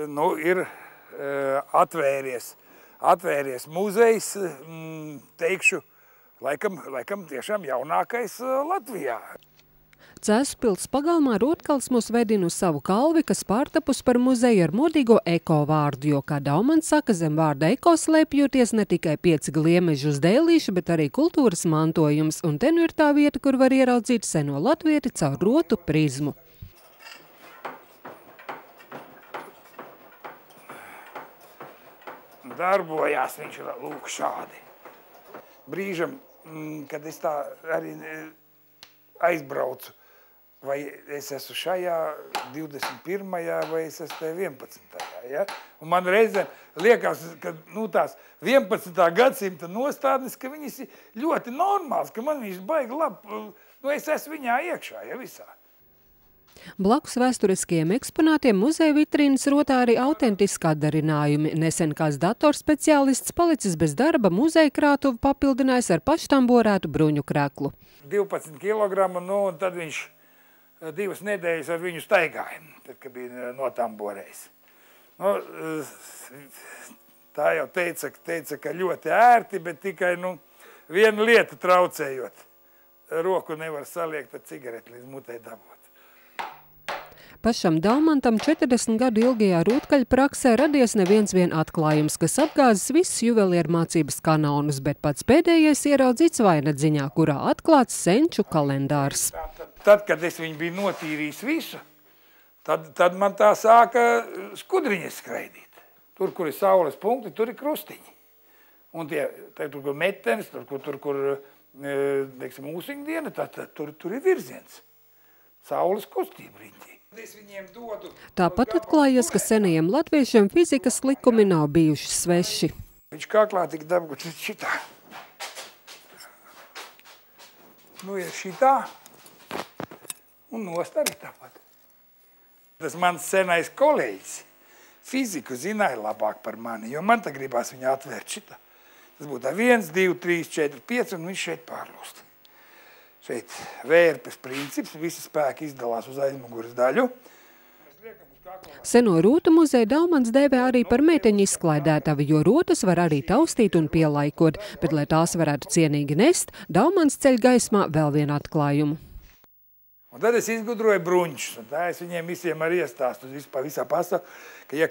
nu, ir atvērties muzejs, teikšu, laikam tiešām jaunākais Latvijā. Cēspils pagalmā Rotkalns mūs vedina uz savu kalvi, kas pārtapus par muzeju ar modīgo eko vārdu, jo, kā Daumans saka, zem vārda eko slēpjoties ne tikai 5 gliemeži uz dēlīša, bet arī kultūras mantojums, un te nu ir tā vieta, kur var ieraudzīt seno latvieti caur rotu prizmu. Darbojās viņš lūk šādi. Brīžam, kad es tā arī aizbraucu, vai es esmu šajā 21. vai es esmu 11. Ja? Un man reizēm liekas, ka tās 11. gadsimta nostādnes, ka viņas ir ļoti normāls, ka man viņš baigi labi, es esmu viņā iekšā, ja visā. Blakus vēsturiskajiem eksponātiem muzeja vitrīnas rotā arī autentiski atdarinājumi. Nesen kāds datorspeciālists palicis bez darba, muzeja krātuvu papildinājis ar paštamborētu bruņu kreklu. 12 kilogramu, un tad viņš 2 nedēļas ar viņu staigāja, tad, kad bija notamborējis. Tā jau teica, ka ļoti ērti, bet tikai viena lieta traucējot. Roku nevar saliekt ar cigareti līdz mutei dabūt. Pašam Daumantam 40 gadu ilgajā rūtkaļu praksē radies neviens vien atklājums, kas apgāzis visus juveliermācības kanonus, bet pats pēdējais ieraudzīts vainagdziņā, kurā atklāts senču kalendārs. Tad, kad es viņu biju notīrījis visu, tad man tā sāka skudriņas skraidīt. Tur, kur ir saules punkti, tur ir krustiņi. Un tur, kur metenis, tur, kur teiksim, mūsiņu diena, tur ir virziens. Saules kustība riņķī. Tāpat atklājies, ka senajiem latviešiem fizikas likumi nav bijuši sveši. Viņš kaklā tik dabūts šitā. Ir šitā un nost arī tāpat. Tas mans senais kolēģis fiziku zināja labāk par mani, jo man tā gribās viņu atvērt šitā. Tas būtu 1, 2, 3, 4, 5 un viņš šeit pārlūst. Šeit vērpes princips, visi spēki izdalās uz aizmuguras daļu. Seno rotu muzeju Daumans dēvē arī par meiteņu izklaidētavu, jo rotas var arī taustīt un pielaikot, bet, lai tās varētu cienīgi nest, Daumans ceļ gaismā vēl vienu atklājumu. Un tad es izgudroju bruņšus, un tā es viņiem visiem arī iestāstu visā pasaulē, ka ja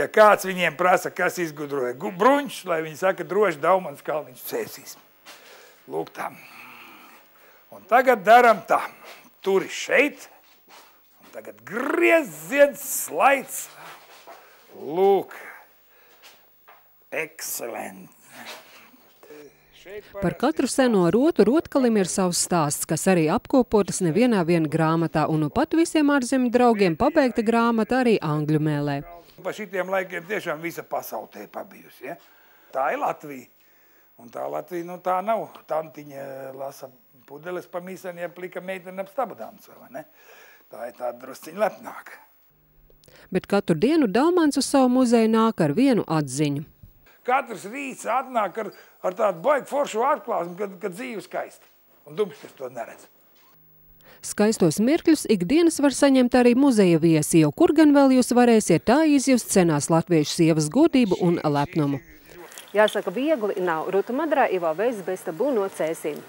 kāds viņiem prasa, kas izgudroja bruņšus, lai viņi saka, droši Daumans Kalniņš cēsīs. Lūk tā. Un tagad daram tā. Turi šeit. Un tagad grieziens, slaids. Lūk. Excellent. Par katru seno rotu Rotkalim ir savs stāsts, kas arī apkopotas nevienā grāmatā, un pat visiem ārzemju draugiem pabeigta grāmata arī angļu mēlē. Pa šitiem laikiem tiešām visa pasaulē pabijusi. Ja? Tā ir Latvija. Un tā Latvija, tā nav. Tantiņa lasa pudeles pa mīsani, ja plika meitene ap stabadāns, vai ne? Tā ir tāda drusciņa lepnāka. Bet katru dienu Daumans uz savu muzeju nāk ar vienu atziņu. Katrs rīts atnāk ar tādu baigi foršu atklāsmu, kad dzīve skaista. Un Dumškas to neredz. Skaistos mirkļus ikdienas var saņemt arī muzeja viesi, jo kur gan vēl jūs varēsiet tā izjust senās latviešu sievas godību un lepnumu. Jāsaka, viegli nav. Ruta Madrā, Ivo Veids, Besta Bū no Cēsīm.